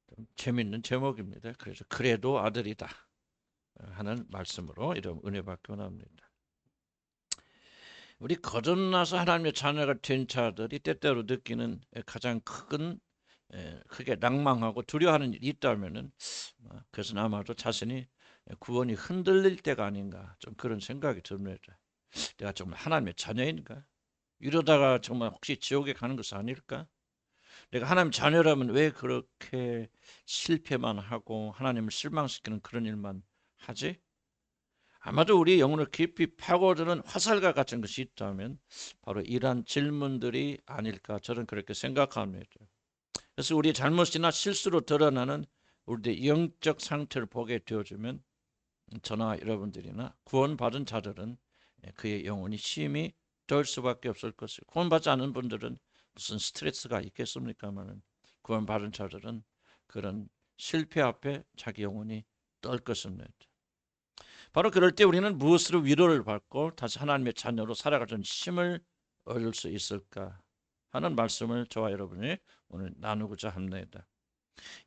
좀 재밌는 제목입니다. 그래서 그래도 아들이다 하는 말씀으로 이런 은혜 받기 원합니다. 우리 거듭나서 하나님의 자녀가 된 자들이 때때로 느끼는 가장 크게 낭망하고 두려워하는 일이 있다면은 그것은 아마도 자신이 구원이 흔들릴 때가 아닌가 좀 그런 생각이 듭니다. 내가 정말 하나님의 자녀인가? 이러다가 정말 혹시 지옥에 가는 것은 아닐까? 내가 하나님 자녀라면 왜 그렇게 실패만 하고 하나님을 실망시키는 그런 일만 하지? 아마도 우리 영혼을 깊이 파고드는 화살과 같은 것이 있다면 바로 이러한 질문들이 아닐까 저는 그렇게 생각합니다. 그래서 우리의 잘못이나 실수로 드러나는 우리의 영적 상태를 보게 되어주면 저나 여러분들이나 구원받은 자들은 그의 영혼이 심히 덜 수밖에 없을 것이고 구원받지 않은 분들은 무슨 스트레스가 있겠습니까마는 구원받은 자들은 그런 실패 앞에 자기 영혼이 떨 것입니다. 바로 그럴 때 우리는 무엇으로 위로를 받고 다시 하나님의 자녀로 살아가는 힘을 얻을 수 있을까 하는 말씀을 저와 여러분이 오늘 나누고자 합니다.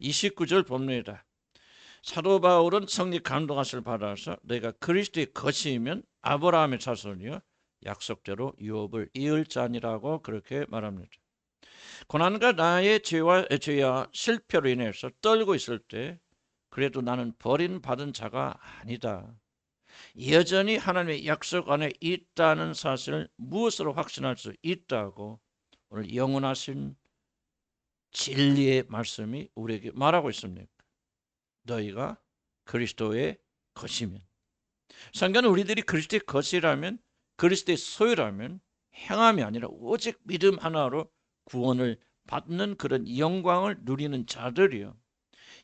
29절 봅니다. 사도 바울은 성령 감동하심을 받아서 너희가 그리스도의 것이면 아브라함의 자손이요 약속대로 유업을 이을 자니라고 그렇게 말합니다. 고난과 나의 죄와 실패로 인해서 떨고 있을 때 그래도 나는 버림받은 자가 아니다. 여전히 하나님의 약속 안에 있다는 사실을 무엇으로 확신할 수 있다고 오늘 영원하신 진리의 말씀이 우리에게 말하고 있습니다. 너희가 그리스도의 것이면 성경은 우리들이 그리스도의 것이라면 그리스도의 소유라면 행함이 아니라 오직 믿음 하나로 구원을 받는 그런 영광을 누리는 자들이요.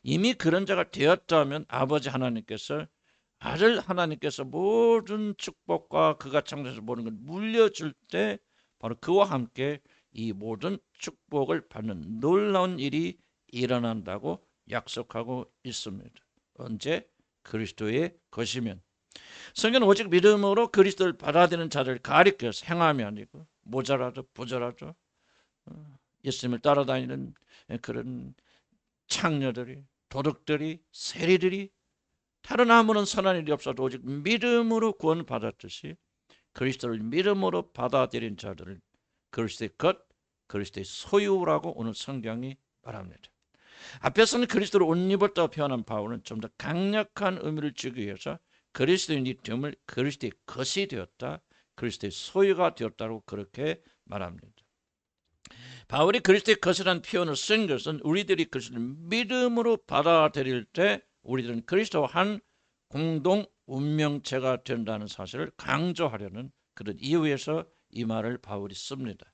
이미 그런 자가 되었다면 아버지 하나님께서 아들 하나님께서 모든 축복과 그가 창조해서 모든 걸 물려줄 때 바로 그와 함께 이 모든 축복을 받는 놀라운 일이 일어난다고 약속하고 있습니다. 언제? 그리스도의 것이면. 성경은 오직 믿음으로 그리스도를 받아들이는 자를 가리켜서 행함이 아니고 모자라도 부자라도 예수님을 따라다니는 그런 창녀들이 도덕들이 세리들이 다른 아무런 선한 일이 없어도 오직 믿음으로 구원받았듯이 그리스도를 믿음으로 받아들인 자들을 그리스도의 것, 그리스도의 소유라고 오늘 성경이 말합니다. 앞에서는 그리스도를 옷 입었다고 표현한 바울은 좀 더 강력한 의미를 주기 위해서 그리스도인이 됨을 그리스도의 것이 되었다, 그리스도의 소유가 되었다고 그렇게 말합니다. 바울이 그리스도의 것이라는 표현을 쓴 것은 우리들이 그리스도를 믿음으로 받아들일 때 우리들은 그리스도와 한 공동 운명체가 된다는 사실을 강조하려는 그런 이유에서 이 말을 바울이 씁니다.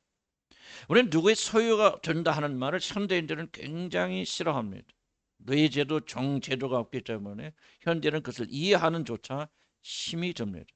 우리는 누구의 소유가 된다 하는 말을 현대인들은 굉장히 싫어합니다. 뇌제도, 정제도가 없기 때문에 현대는 그것을 이해하는 조차 힘이 듭니다.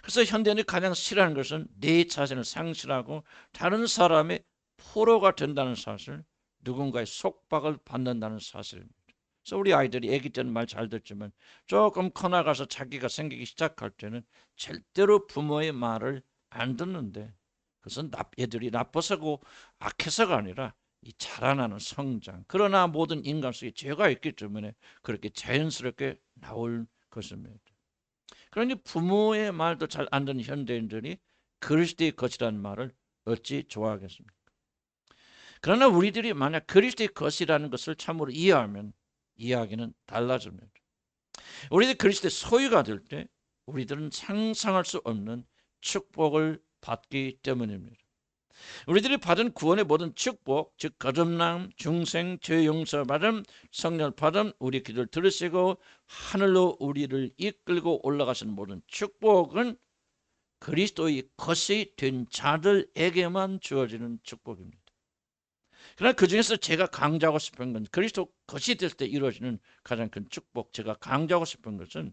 그래서 현대인이 가장 싫어하는 것은 내 자신을 상실하고 다른 사람의 포로가 된다는 사실, 누군가의 속박을 받는다는 사실입니다. 그래서 우리 아이들이 아기 때는 말 잘 듣지만 조금 커나가서 자기가 생기기 시작할 때는 절대로 부모의 말을 안 듣는데 그것은 애들이 나빠서고 악해서가 아니라 이 자라나는 성장. 그러나 모든 인간 속에 죄가 있기 때문에 그렇게 자연스럽게 나올 것입니다. 그러니 부모의 말도 잘 안 듣는 현대인들이 그리스도의 것이라는 말을 어찌 좋아하겠습니까? 그러나 우리들이 만약 그리스도의 것이라는 것을 참으로 이해하면 이야기는 달라집니다. 우리들이 그리스도의 소유가 될 때 우리들은 상상할 수 없는 축복을 받기 때문입니다. 우리들이 받은 구원의 모든 축복, 즉 거듭남, 중생, 죄 용서 받음, 성령 받음, 우리 기도를 들으시고 하늘로 우리를 이끌고 올라가신 모든 축복은 그리스도의 것이 된 자들에게만 주어지는 축복입니다. 그러나 그 중에서 제가 강조하고 싶은 건 그리스도 것이 될 때 이루어지는 가장 큰 축복, 제가 강조하고 싶은 것은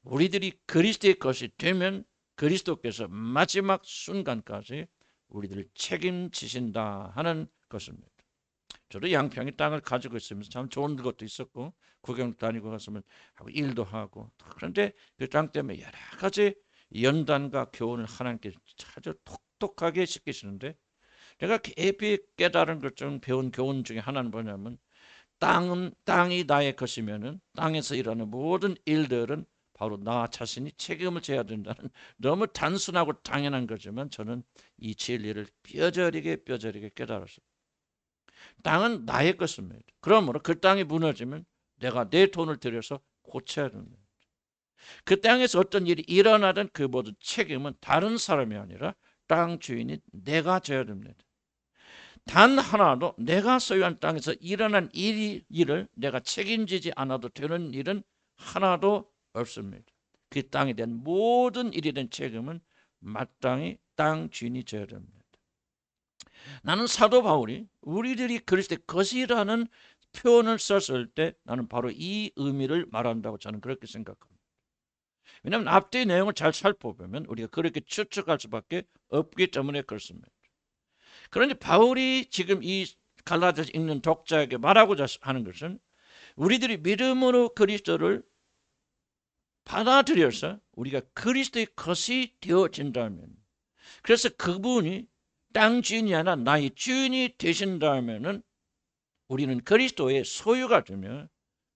우리들이 그리스도의 것이 되면 그리스도께서 마지막 순간까지 우리들을 책임지신다 하는 것입니다. 저도 양평의 땅을 가지고 있으면서 참 좋은 것도 있었고 구경 다니고 갔으면 하고 일도 하고 그런데 그 땅 때문에 여러 가지 연단과 교훈을 하나님께서 아주 똑똑하게 시키시는데 내가 깊이 깨달은 것 중 배운 교훈 중에 하나는 뭐냐면 땅이 나의 것이면은 땅에서 일하는 모든 일들은 바로 나 자신이 책임을 져야 된다는 너무 단순하고 당연한 거지만 저는 이 진리를 뼈저리게 깨달았어요. 땅은 나의 것입니다. 그러므로 그 땅이 무너지면 내가 내 돈을 들여서 고쳐야 됩니다. 그 땅에서 어떤 일이 일어나든 그 모든 책임은 다른 사람이 아니라 땅 주인인 내가 져야 됩니다. 단 하나도 내가 소유한 땅에서 일어난 일을 내가 책임지지 않아도 되는 일은 하나도 없습니다. 그 땅에 대한 모든 일에 대한 책임은 마땅히 땅 주인이 져야 됩니다. 나는 사도 바울이 우리들이 그리스도의 것이라는 표현을 썼을 때 나는 바로 이 의미를 말한다고 저는 그렇게 생각합니다. 왜냐하면 앞뒤 내용을 잘 살펴보면 우리가 그렇게 추측할 수밖에 없기 때문에 그렇습니다. 그런데 바울이 지금 이 갈라디아서 읽는 독자에게 말하고자 하는 것은 우리들이 믿음으로 그리스도를 받아들여서 우리가 그리스도의 것이 되어진다면, 그래서 그분이 땅 주인이 아니라 나의 주인이 되신다면은 우리는 그리스도의 소유가 되며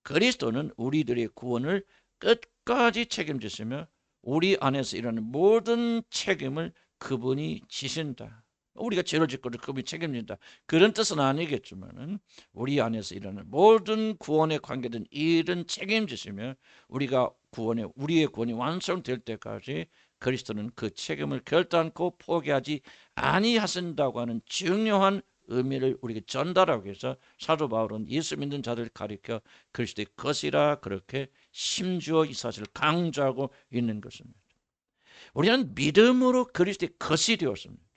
그리스도는 우리들의 구원을 끝까지 책임지시며 우리 안에서 일하는 모든 책임을 그분이 지신다. 우리가 죄를 짓고도 그분이 책임진다. 그런 뜻은 아니겠지만은 우리 안에서 일하는 모든 구원에 관계된 일은 책임지시며 우리의 구원이 완성될 때까지 그리스도는 그 책임을 결단코 포기하지 아니하신다고 하는 중요한 의미를 우리에게 전달하기 위해서 사도 바울은 예수 믿는 자들을 가리켜 그리스도의 것이라 그렇게 심주어 이 사실을 강조하고 있는 것입니다. 우리는 믿음으로 그리스도의 것이 되었습니다.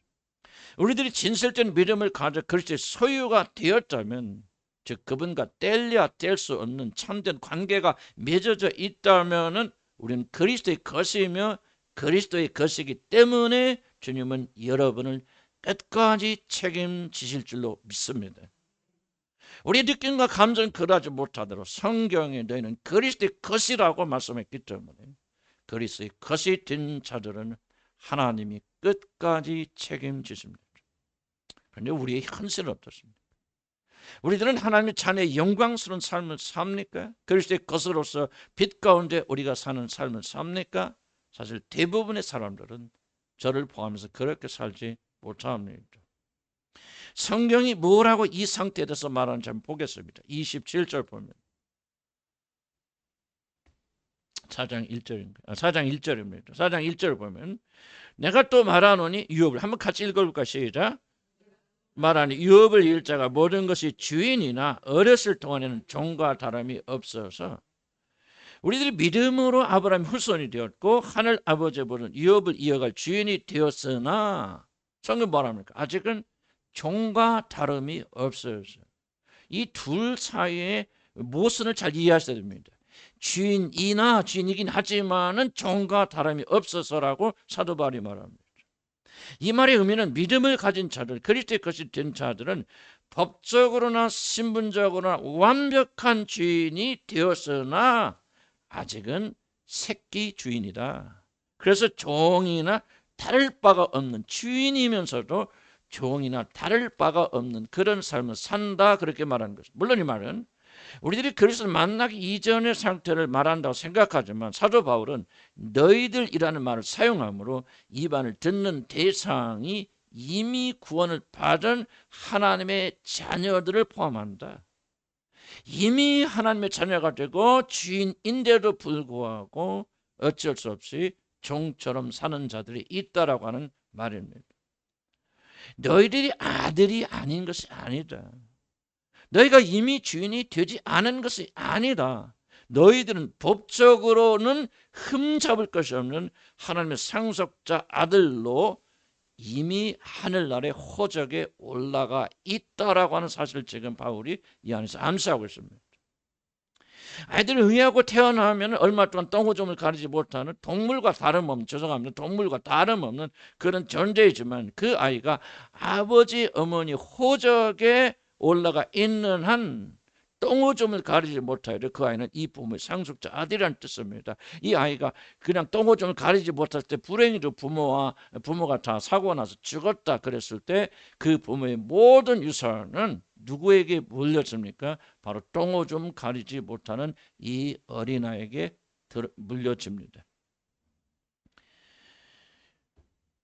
우리들이 진실된 믿음을 가져 그리스도의 소유가 되었다면, 즉 그분과 뗄래야 뗄 수 없는 참된 관계가 맺어져 있다면 우리는 그리스도의 것이며 그리스도의 것이기 때문에 주님은 여러분을 끝까지 책임지실 줄로 믿습니다. 우리 느낌과 감정은 그러하지 못하도록 성경에 너희는 그리스도의 것이라고 말씀했기 때문에 그리스도의 것이 된 자들은 하나님이 끝까지 책임지십니다. 그런데 우리의 현실은 어떻습니까? 우리들은 하나님의 자녀의 영광스러운 삶을 삽니까? 그리스도의 것으로서 빛 가운데 우리가 사는 삶을 삽니까? 사실 대부분의 사람들은 저를 포함해서 그렇게 살지 못합니다. 성경이 뭐라고 이 상태에 대해서 말하는지 한번 보겠습니다. 27절 보면 4장 1절입니다. 4장 1절 보면 내가 또 말하노니 유업을 한번 같이 읽어볼까? 시작. 말하니 유업을 이을 자가 모든 것이 주인이나 어렸을 동안에는 종과 다름이 없어서 우리들이 믿음으로 아브라함의 후손이 되었고 하늘 아버지의 보는 유업을 이어갈 주인이 되었으나 성경 뭐랍니까? 아직은 종과 다름이 없어서 이 둘 사이의 모순을 잘 이해하셔야 됩니다. 주인이긴 하지만은 종과 다름이 없어서라고 사도 바울이 말합니다. 이 말의 의미는 믿음을 가진 자들, 그리스도의 것이 된 자들은 법적으로나 신분적으로나 완벽한 주인이 되었으나 아직은 새끼 주인이다. 그래서 종이나 다를 바가 없는, 주인이면서도 종이나 다를 바가 없는 그런 삶을 산다, 그렇게 말하는 것입니다. 물론 이 말은 우리들이 그리스도를 만나기 이전의 상태를 말한다고 생각하지만 사도 바울은 너희들이라는 말을 사용하므로 이 말을 듣는 대상이 이미 구원을 받은 하나님의 자녀들을 포함한다. 이미 하나님의 자녀가 되고 주인인데도 불구하고 어쩔 수 없이 종처럼 사는 자들이 있다라고 하는 말입니다. 너희들이 아들이 아닌 것이 아니다. 너희가 이미 주인이 되지 않은 것이 아니다. 너희들은 법적으로는 흠잡을 것이 없는 하나님의 상속자 아들로 이미 하늘나라의 호적에 올라가 있다라고 하는 사실을 지금 바울이 이 안에서 암시하고 있습니다. 아이들은 의하고 태어나면 얼마 동안 똥오줌을 가리지 못하는 동물과 다름없는 그런 존재이지만 그 아이가 아버지 어머니 호적에 올라가 있는 한 똥오줌을 가리지 못하여 그 아이는 이 부모의 상속자 아들이라는 뜻입니다. 이 아이가 그냥 똥오줌을 가리지 못할 때 불행히도 부모가 다 사고가 나서 죽었다 그랬을 때 그 부모의 모든 유산은 누구에게 물려집니까? 바로 똥오줌 가리지 못하는 이 어린아이에게 물려집니다.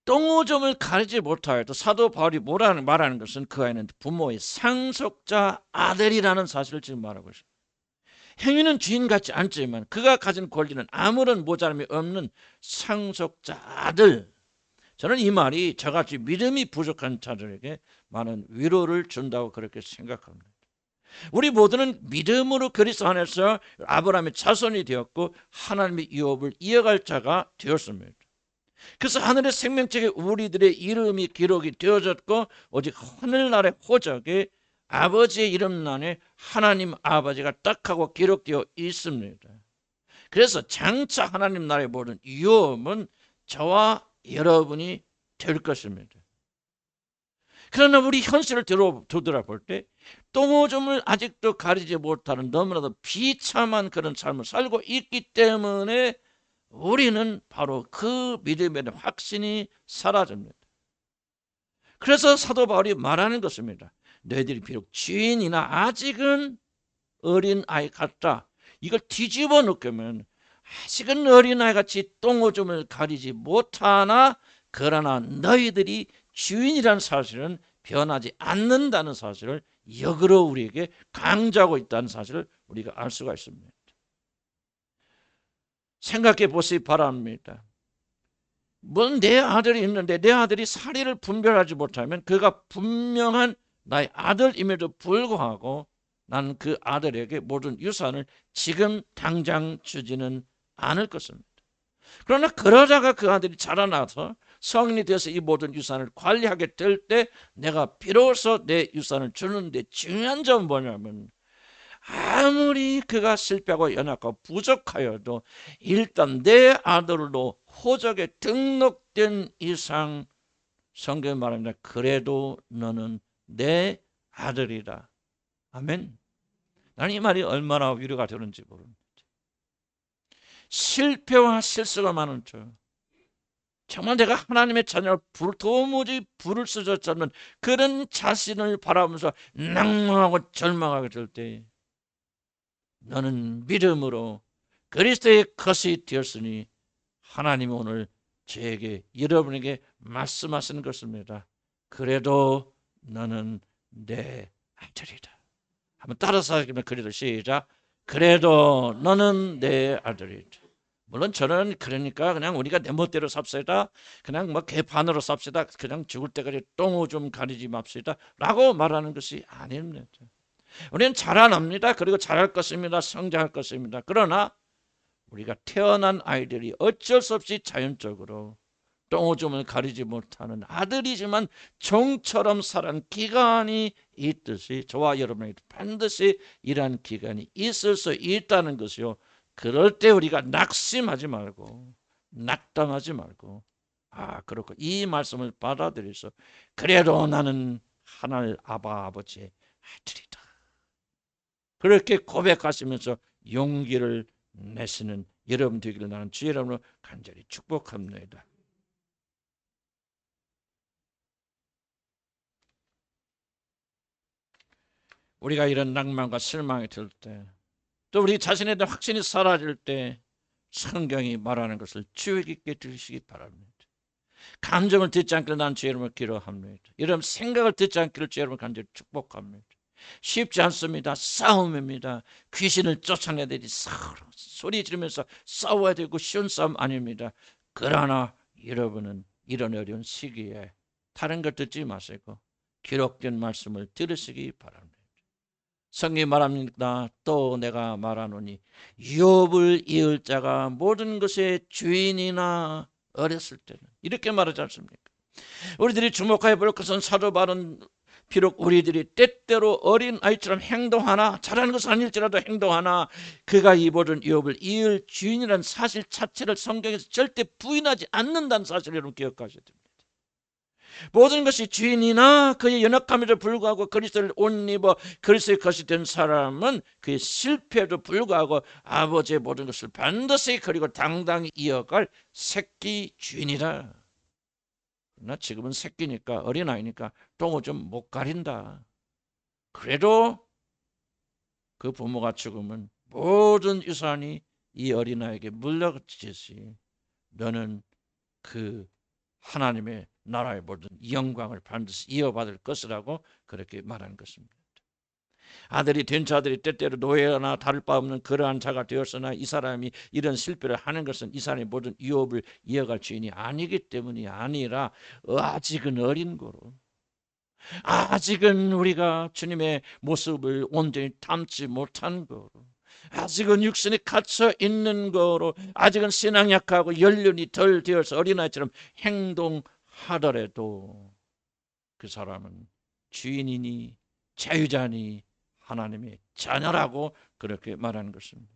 똥오줌을 가리지 못하여도 사도 바울이 말하는 것은 그 아이는 부모의 상속자 아들이라는 사실을 지금 말하고 있습니다. 행위는 주인 같지 않지만 그가 가진 권리는 아무런 모자람이 없는 상속자 아들. 저는 이 말이 저같이 믿음이 부족한 자들에게 많은 위로를 준다고 그렇게 생각합니다. 우리 모두는 믿음으로 그리스도 안에서 아브라함의 자손이 되었고 하나님의 유업을 이어갈 자가 되었습니다. 그래서 하늘의 생명책에 우리들의 이름이 기록이 되어졌고 오직 하늘나라의 호적에 아버지의 이름란에 하나님 아버지가 딱 하고 기록되어 있습니다. 그래서 장차 하나님 나라의 모든 유업은 저와 여러분이 될 것입니다. 그러나 우리 현실을 되돌아볼 때 똥오줌을 아직도 가리지 못하는 너무나도 비참한 그런 삶을 살고 있기 때문에 우리는 바로 그 믿음의 확신이 사라집니다. 그래서 사도 바울이 말하는 것입니다. 너희들이 비록 주인이나 아직은 어린아이 같다. 이걸 뒤집어 놓으면 아직은 어린아이같이 똥오줌을 가리지 못하나 그러나 너희들이 주인이라는 사실은 변하지 않는다는 사실을 역으로 우리에게 강조하고 있다는 사실을 우리가 알 수가 있습니다. 생각해 보시기 바랍니다. 내 아들이 있는데 내 아들이 사리를 분별하지 못하면 그가 분명한 나의 아들임에도 불구하고 나는 그 아들에게 모든 유산을 지금 당장 주지는 않을 것입니다. 그러나 그러다가 그 아들이 자라나서 성인이 되어서 이 모든 유산을 관리하게 될 때 내가 비로소 내 유산을 주는데 중요한 점은 뭐냐면 아무리 그가 실패하고 연약하고 부족하여도 일단 내 아들로 호적에 등록된 이상 성경에 말합니다. 그래도 너는 내 아들이다. 아멘. 나는 이 말이 얼마나 위로가 되는지 모릅니다. 실패와 실수가 많은 저 정말 내가 하나님의 자녀를 도무지 부를 수 없지 않는 그런 자신을 바라보면서 낭망하고 절망하게 될 때 너는 믿음으로 그리스도의 것이 되었으니 하나님이 오늘 저에게 여러분에게 말씀하시는 것입니다. 그래도 너는 내 아들이다. 한번 따라서 하면 그래도 시작. 그래도 너는 내 아들이다. 물론 저는 그러니까 그냥 우리가 내 멋대로 삽시다. 그냥 뭐 개판으로 삽시다. 그냥 죽을 때까지 똥오줌 가리지 맙시다. 라고 말하는 것이 아닙니다. 우리는 자라납니다. 그리고 자랄 것입니다. 성장할 것입니다. 그러나 우리가 태어난 아이들이 어쩔 수 없이 자연적으로 똥오줌을 가리지 못하는 아들이지만 종처럼 살아온 기간이 있듯이 저와 여러분에게 반드시 이러한 기간이 있을 수 있다는 것이요. 그럴 때 우리가 낙심하지 말고 낙담하지 말고 그렇고 이 말씀을 받아들여서 그래도 나는 하늘 아버지의 아들이다. 그렇게 고백하시면서 용기를 내시는 여러분 되기를 나는 주의 이름으로 간절히 축복합니다. 우리가 이런 낭만과 실망이 들 때, 또 우리 자신에 대한 확신이 사라질 때 성경이 말하는 것을 주의 깊게 들으시기 바랍니다. 감정을 듣지 않기를 난 주의 이름으로 기도합니다. 여러분 생각을 듣지 않기를 주의 이름으로 간절히 축복합니다. 쉽지 않습니다. 싸움입니다. 귀신을 쫓아내야 되지 소리 지르면서 싸워야 되고 쉬운 싸움 아닙니다. 그러나 여러분은 이런 어려운 시기에 다른 것 듣지 마시고 기록된 말씀을 들으시기 바랍니다. 성경이 말합니다. 또 내가 말하노니 유업을 이을 자가 모든 것의 주인이나 어렸을 때는 이렇게 말하지 않습니까? 우리들이 주목하여 볼 것은 사도 바울은 비록 우리들이 때때로 어린아이처럼 행동하나 잘하는 것은 아닐지라도 행동하나 그가 이 모든 유업을 이을 주인이라는 사실 자체를 성경에서 절대 부인하지 않는다는 사실을 여러분 기억하셔야 됩니다. 모든 것이 주인이나 그의 연약함에도 불구하고 그리스도를 옷 입어 그리스도의 것이 된 사람은 그의 실패에도 불구하고 아버지의 모든 것을 반드시 그리고 당당히 이어갈 새끼 주인이라. 그러나 지금은 새끼니까, 어린아이니까 똥을 좀 못 가린다. 그래도 그 부모가 죽으면 모든 유산이 이 어린아이에게 물려지듯이 너는 그 하나님의 나라의 모든 영광을 반드시 이어받을 것이라고 그렇게 말하는 것입니다. 아들이 된 자들이 때때로 노예나 다를 바 없는 그러한 자가 되었으나 이 사람이 이런 실패를 하는 것은 이 사람의 모든 유업을 이어갈 주인이 아니기 때문이 아니라 아직은 어린 거로, 아직은 우리가 주님의 모습을 온전히 담지 못한 거로, 아직은 육신이 갇혀 있는 거로, 아직은 신앙 약하고 연륜이 덜 되어서 어린아이처럼 행동하더라도 그 사람은 주인이니 자유자니 하나님의 자녀라고 그렇게 말하는 것입니다.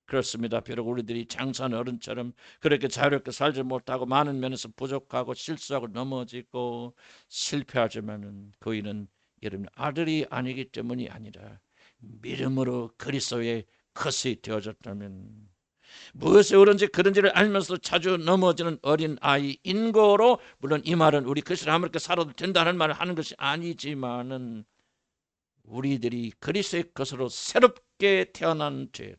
그렇습니다. 비록 우리들이 장사한 어른처럼 그렇게 자유롭게 살지 못하고 많은 면에서 부족하고 실수하고 넘어지고 실패하지만은 그이는 여러분 아들이 아니기 때문이 아니라 믿음으로 그리스도의 것이 되어졌다면, 무엇이 옳은지 그런지를 알면서 자주 넘어지는 어린 아이인 거로, 물론 이 말은 우리 그리스도를 아무렇게 살아도 된다는 말을 하는 것이 아니지만은 우리들이 그리스도의 것으로 새롭게 태어난 죄로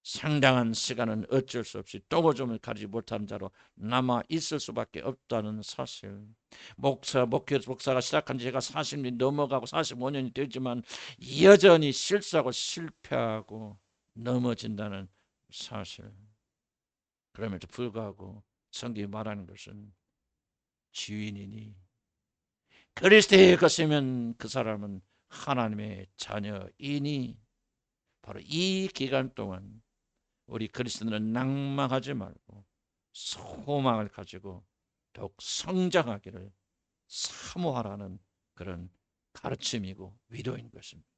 상당한 시간은 어쩔 수 없이 또고점을 가리지 못하는 자로 남아 있을 수밖에 없다는 사실. 목사가 시작한 지가 40년이 넘어가고 45년이 되지만 여전히 실수하고 실패하고 넘어진다는 사실. 그럼에도 불구하고 성경이 말하는 것은 주인이니 그리스도의 것이면 그 사람은 하나님의 자녀이니, 바로 이 기간 동안 우리 그리스도인은 낭망하지 말고 소망을 가지고 더욱 성장하기를 사모하라는 그런 가르침이고 위로인 것입니다.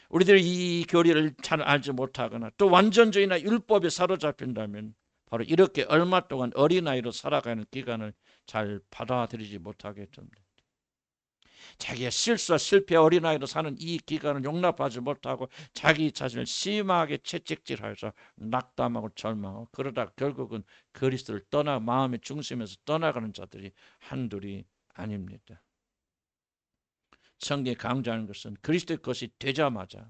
우리들이 이 교리를 잘 알지 못하거나 또 완전주의나 율법에 사로잡힌다면 바로 이렇게 얼마 동안 어린아이로 살아가는 기간을 잘 받아들이지 못하게 됩니다. 자기의 실수와 실패 어린아이로 사는 이 기간을 용납하지 못하고 자기 자신을 심하게 채찍질하여서 낙담하고 절망하고, 그러다 결국은 그리스도를 떠나 마음의 중심에서 떠나가는 자들이 한둘이 아닙니다. 성경이 강조하는 것은 그리스도의 것이 되자마자,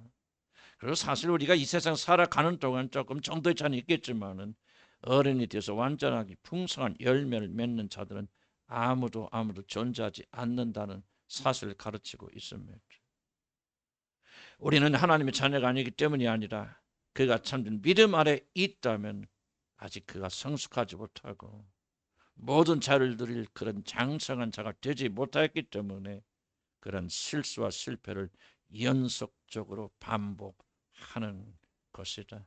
그리고 사실 우리가 이 세상 살아가는 동안 조금 정도의 차이는 있겠지만은 어른이 돼서 완전하게 풍성한 열매를 맺는 자들은 아무도 존재하지 않는다는 사실을 가르치고 있습니다. 우리는 하나님의 자녀가 아니기 때문이 아니라 그가 참된 믿음 아래 있다면 아직 그가 성숙하지 못하고 모든 자를 누릴 그런 장성한 자가 되지 못했기 때문에 그런 실수와 실패를 연속적으로 반복하는 것이다.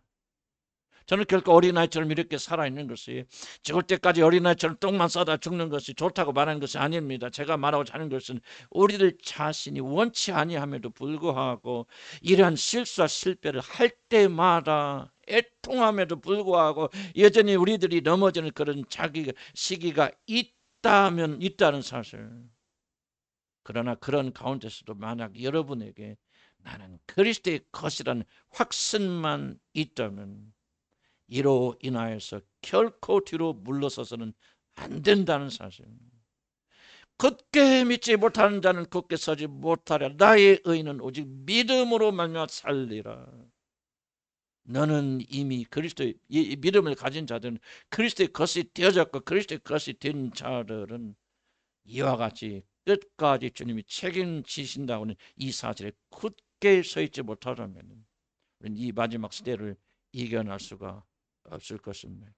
저는 결코 어린아이처럼 이렇게 살아있는 것이, 죽을 때까지 어린아이처럼 똥만 싸다 죽는 것이 좋다고 말하는 것이 아닙니다. 제가 말하고자 하는 것은 우리들 자신이 원치 아니함에도 불구하고 이러한 실수와 실패를 할 때마다 애통함에도 불구하고 여전히 우리들이 넘어지는 그런 자기 시기가 있다는 사실. 그러나 그런 가운데서도 만약 여러분에게 나는 그리스도의 것이라는 확신만 있다면 이로 인하여서 결코 뒤로 물러서서는 안 된다는 사실. 굳게 믿지 못하는 자는 굳게 서지 못하랴. 나의 의는 오직 믿음으로 말미암아 살리라. 너는 이미 그리스도의 믿음을 가진 자들은, 그리스도의 것이 되어졌고 그리스도의 것이 된 자들은 이와 같이 끝까지 주님이 책임지신다고는 이 사실에 굳게 서 있지 못하다면 우리는 이 마지막 시대를 이겨낼 수가 없을 것입니다.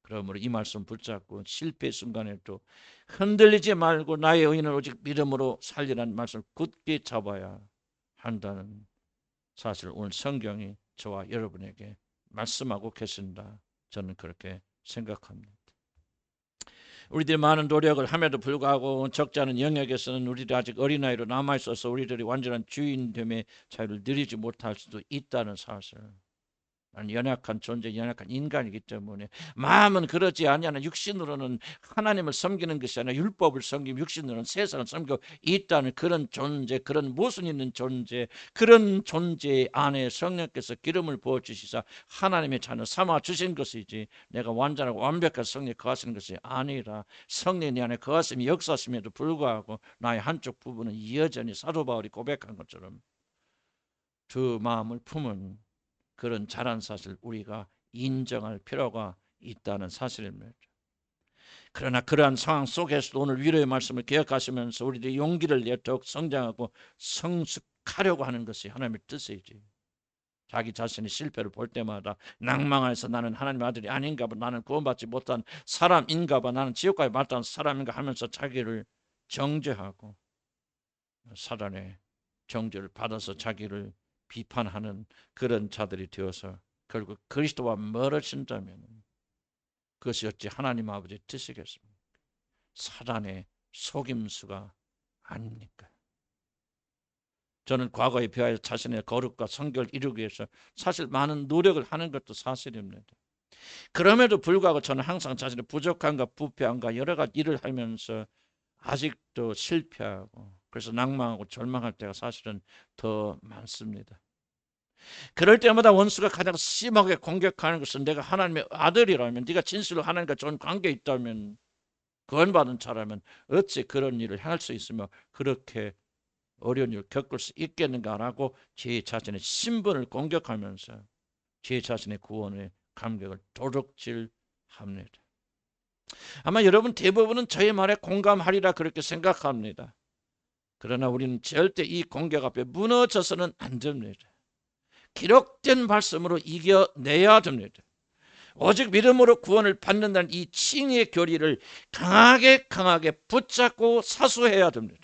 그러므로 이 말씀 붙잡고 실패 순간에도 흔들리지 말고 나의 의인은 오직 믿음으로 살리라는 말씀을 굳게 잡아야 한다는 사실, 오늘 성경이 저와 여러분에게 말씀하고 계신다, 저는 그렇게 생각합니다. 우리들이 많은 노력을 함에도 불구하고 적지 않은 영역에서는 우리들이 아직 어린아이로 남아있어서 우리들이 완전한 주인됨의 자유를 누리지 못할 수도 있다는 사실. 나는 연약한 존재, 연약한 인간이기 때문에 마음은 그러지 아니하나 육신으로는 하나님을 섬기는 것이 아니라 율법을 섬기고 육신으로는 세상을 섬기고 있다는 그런 존재, 그런 모순 있는 존재, 그런 존재 안에 성령께서 기름을 부어주시사 하나님의 자녀 삼아 주신 것이지 내가 완전하고 완벽한 성령이 거하시는 것이 아니라 성령이 내 안에 거하심이 역사심에도 불구하고 나의 한쪽 부분은 여전히 사도 바울이 고백한 것처럼 그 마음을 품은 그런 잘한 사실 우리가 인정할 필요가 있다는 사실입니다. 그러나 그러한 상황 속에서도 오늘 위로의 말씀을 기억하시면서 우리들이 용기를 내 더욱 성장하고 성숙하려고 하는 것이 하나님의 뜻이지. 자기 자신의 실패를 볼 때마다 낭망해서 나는 하나님의 아들이 아닌가 봐, 나는 구원받지 못한 사람인가 봐, 나는 지옥까지 마땅한 사람인가 하면서 자기를 정죄하고 사단의 정죄를 받아서 자기를 비판하는 그런 자들이 되어서 결국 그리스도와 멀어진다면 그것이 어찌 하나님 아버지의 뜻이겠습니까? 사단의 속임수가 아닙니까? 저는 과거에 비하여 자신의 거룩과 성결을 이루기 위해서 사실 많은 노력을 하는 것도 사실입니다. 그럼에도 불구하고 저는 항상 자신의 부족함과 부패함과 여러 가지 일을 하면서 아직도 실패하고 그래서 낭망하고 절망할 때가 사실은 더 많습니다. 그럴 때마다 원수가 가장 심하게 공격하는 것은 내가 하나님의 아들이라면, 네가 진실로 하나님과 좋은 관계에 있다면, 구원받은 자라면 어찌 그런 일을 행할 수 있으며 그렇게 어려운 일을 겪을 수 있겠는가라고 제 자신의 신분을 공격하면서 제 자신의 구원의 감격을 도둑질합니다. 아마 여러분 대부분은 저의 말에 공감하리라 그렇게 생각합니다. 그러나 우리는 절대 이 공격 앞에 무너져서는 안 됩니다. 기록된 말씀으로 이겨내야 됩니다. 오직 믿음으로 구원을 받는다는 이 칭의의 교리를 강하게 붙잡고 사수해야 됩니다.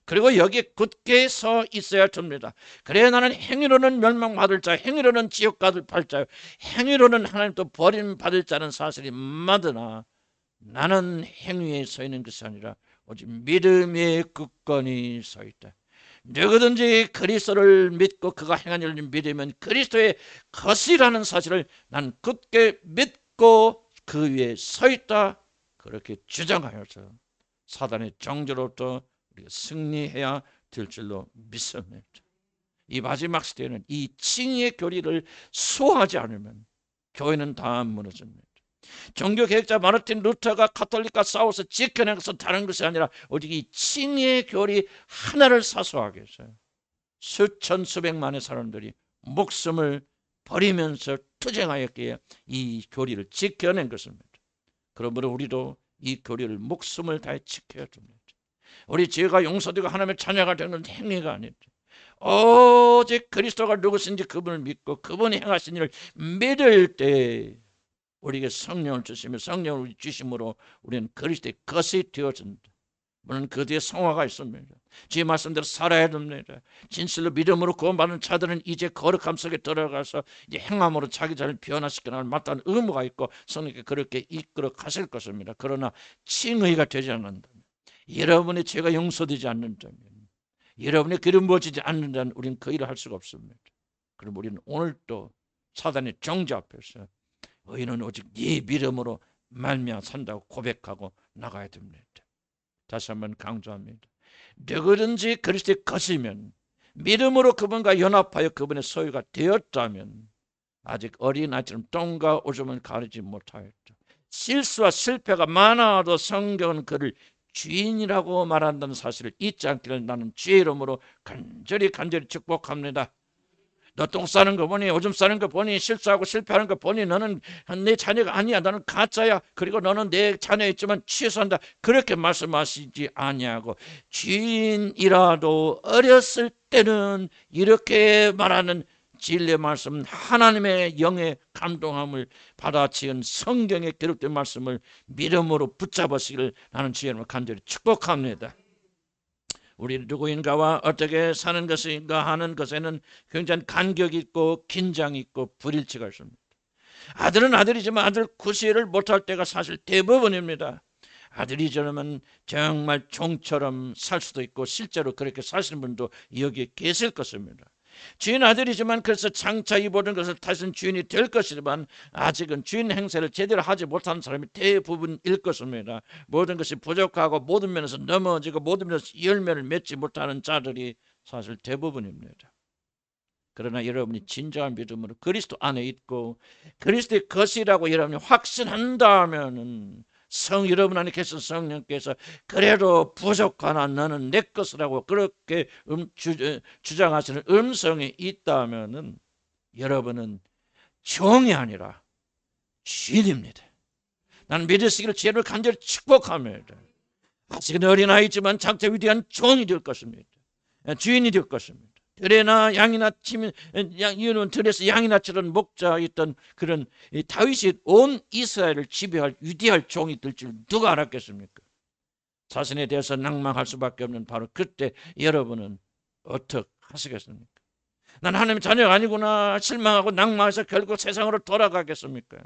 그리고 여기에 굳게 서 있어야 됩니다. 그래야 나는 행위로는 멸망받을 자, 행위로는 지옥 가들 팔자, 행위로는 하나님도 버림받을 자는 사실이 맞으나 나는 행위에 서 있는 것이 아니라 오직 믿음에 굳건히 서 있다. 누구든지 그리스도를 믿고 그가 행한 일을 믿으면 그리스도의 것이라는 사실을 난 굳게 믿고 그 위에 서 있다. 그렇게 주장하여서 사단의 정죄로부터 우리가 승리해야 될 줄로 믿습니다. 이 마지막 시대에는 이 칭의의 교리를 수호하지 않으면 교회는 다 무너집니다. 종교개혁자 마르틴 루터가 가톨릭과 싸워서 지켜낸 것은 다른 것이 아니라 오직 이 칭의의 교리 하나를 사수하기 위해서 수천 수백만의 사람들이 목숨을 버리면서 투쟁하였기에 이 교리를 지켜낸 것입니다. 그러므로 우리도 이 교리를 목숨을 다해 지켜야 됩니다. 우리 죄가 용서되고 하나님의 자녀가 되는 행위가 아니다. 오직 그리스도가 누구신지 그분을 믿고 그분이 행하신 일을 믿을 때 우리에게 성령을 주시며 성령을 주심으로 우리는 그리스도의 것이 되어진다. 물론 그 뒤에 성화가 있습니다. 제 말씀대로 살아야 됩니다. 진실로 믿음으로 구원받는 자들은 이제 거룩함 속에 들어가서 이제 행함으로 자기 자신을 변화시켜 나갈 마땅한 의무가 있고 성령께 그렇게 이끌어 가실 것입니다. 그러나 칭의가 되지 않는다면, 여러분의 죄가 용서되지 않는다면, 여러분의 기름 부어지지 않는다면 우리는 그 일을 할 수가 없습니다. 그럼 우리는 오늘도 사단의 정죄 앞에서 의인은 오직 네 믿음으로 말미암아 산다고 고백하고 나가야 됩니다. 다시 한번 강조합니다. 누구든지 그리스도의 것이면, 믿음으로 그분과 연합하여 그분의 소유가 되었다면 아직 어린아이처럼 똥과 오줌을 가리지 못하였다. 실수와 실패가 많아도 성경은 그를 주인이라고 말한다는 사실을 잊지 않기를 나는 주의 이름으로 간절히 축복합니다. 너 똥 싸는 거 보니, 오줌 싸는 거 보니, 실수하고 실패하는 거 보니 너는 내 자녀가 아니야. 너는 가짜야. 그리고 너는 내 자녀였지만 취소한다. 그렇게 말씀하시지 아니하고 주인이라도 어렸을 때는 이렇게 말하는 진리의 말씀, 하나님의 영의 감동함을 받아치은 성경에 기록된 말씀을 믿음으로 붙잡으시기를 나는 주의 이름으로 간절히 축복합니다. 우리 누구인가와 어떻게 사는 것인가 하는 것에는 굉장히 간격이 있고 긴장이 있고 불일치가 있습니다. 아들은 아들이지만 아들 구실을 못할 때가 사실 대부분입니다. 아들이라면 정말 종처럼 살 수도 있고 실제로 그렇게 사시는 분도 여기에 계실 것입니다. 주인 아들이지만 그래서 장차 이 모든 것을 다시는 주인이 될 것이지만 아직은 주인 행세를 제대로 하지 못하는 사람이 대부분일 것입니다. 모든 것이 부족하고 모든 면에서 넘어지고 모든 면에서 열매를 맺지 못하는 자들이 사실 대부분입니다. 그러나 여러분이 진정한 믿음으로 그리스도 안에 있고 그리스도의 것이라고 여러분이 확신한다면은 여러분 안에 계신 성령께서 그래도 부족하나 너는 내 것이라고 그렇게 주장하시는 음성이 있다면은 여러분은 종이 아니라 주인입니다. 나는 믿으시기를 주를 간절히 축복합니다. 아직은 어린아이지만 장차 위대한 종이 될 것입니다. 주인이 될 것입니다. 들에나 양이나 치면 이유는 들에서 양이나 치던 목자였던 그런 다윗이 온 이스라엘을 지배할 위대할 종이 될 줄 누가 알았겠습니까? 자신에 대해서 낭망할 수밖에 없는 바로 그때 여러분은 어떻게 하시겠습니까? 난 하나님의 자녀가 아니구나 실망하고 낭망해서 결국 세상으로 돌아가겠습니까?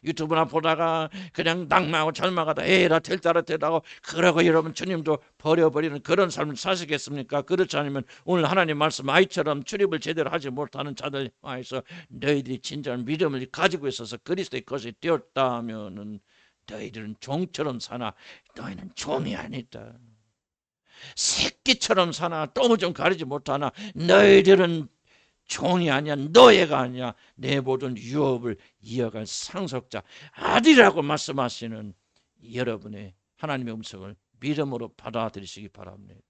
유튜브나 보다가 그냥 낭망하고 절망하다 에라 될따라 되다고 그러고 여러분 주님도 버려버리는 그런 삶을 사시겠습니까? 그렇지 않으면 오늘 하나님 말씀 아이처럼 출입을 제대로 하지 못하는 자들 하에서 너희들이 진정한 믿음을 가지고 있어서 그리스도의 것이 되었다면은 너희들은 종처럼 사나 너희는 종이 아니다. 새끼처럼 사나 똥을 좀 가리지 못하나 너희들은 종이 아니야 노예가 아니야 내 모든 유업을 이어갈 상속자 아들이라고 말씀하시는 여러분의 하나님의 음성을 믿음으로 받아들이시기 바랍니다.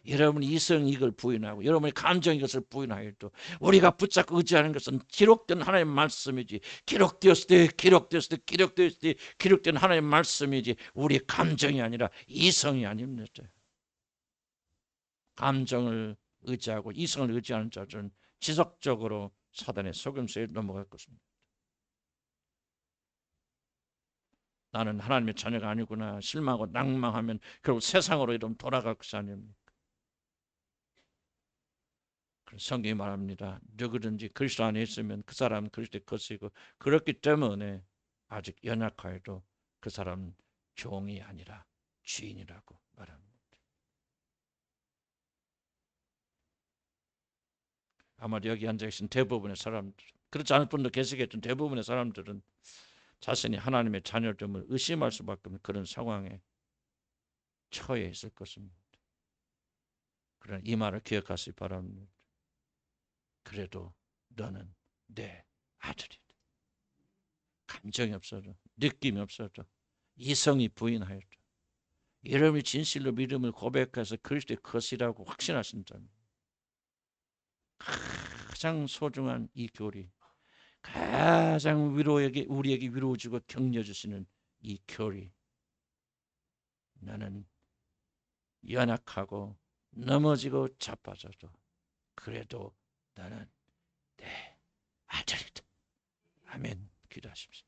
여러분이 이성 이걸 부인하고 여러분의 감정 이것을 부인하여도 우리가 붙잡고 의지하는 것은 기록된 하나님의 말씀이지 기록되었을 때 기록된 하나님의 말씀이지 우리 감정이 아니라 이성이 아닙니다. 감정을 의지하고 이성을 의지하는 자들은 지속적으로 사단의 속임수에 넘어갈 것입니다. 나는 하나님의 자녀가 아니구나 실망하고 낭망하면 결국 세상으로 이러면 돌아갈 것이 아닙니까? 성경이 말합니다. 누구든지 그리스도 안에 있으면 그 사람은 그리스도의 것이고 그렇기 때문에 아직 연약하여도 그 사람은 종이 아니라 주인이라고 말합니다. 아마도 여기 앉아 계신 대부분의 사람들 그렇지 않을 분도 계시겠지만 대부분의 사람들은 자신이 하나님의 자녀됨을 의심할 수밖에 없는 그런 상황에 처해 있을 것입니다. 그러나 이 말을 기억하시기 바랍니다. 그래도 너는 내 아들이다. 감정이 없어도 느낌이 없어도 이성이 부인하여도 여러분이 진실로 믿음을 고백해서 그리스도의 것이라고 확신하신다면 가장 소중한 이 교리 가장 우리에게 위로 주고 격려 주시는 이 교리 나는 연약하고 넘어지고 자빠져도 그래도 나는 내 아들이다. 아멘. 기도하십시오.